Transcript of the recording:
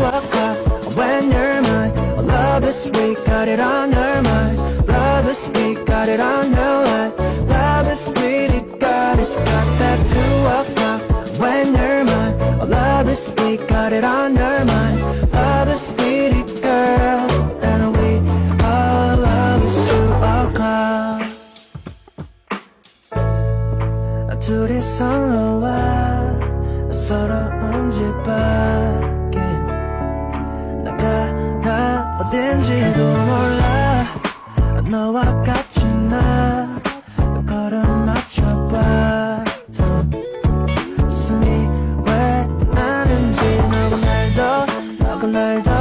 o'clock when you're mine. Love is sweet, got it on your mind. Love is sweet, got it on your mind. Love is sweet, it got that 2 o'clock when you're mine. Love is sweet, got it on your mind. Love is sweet, it girl, and we all love is 2 o'clock. 둘이서 너와 서러운 집 밖에 나가 어딘지도 몰라. 너와 같이 나 걸음 맞춰봐도 숨이 왜 나는지. 너가 날도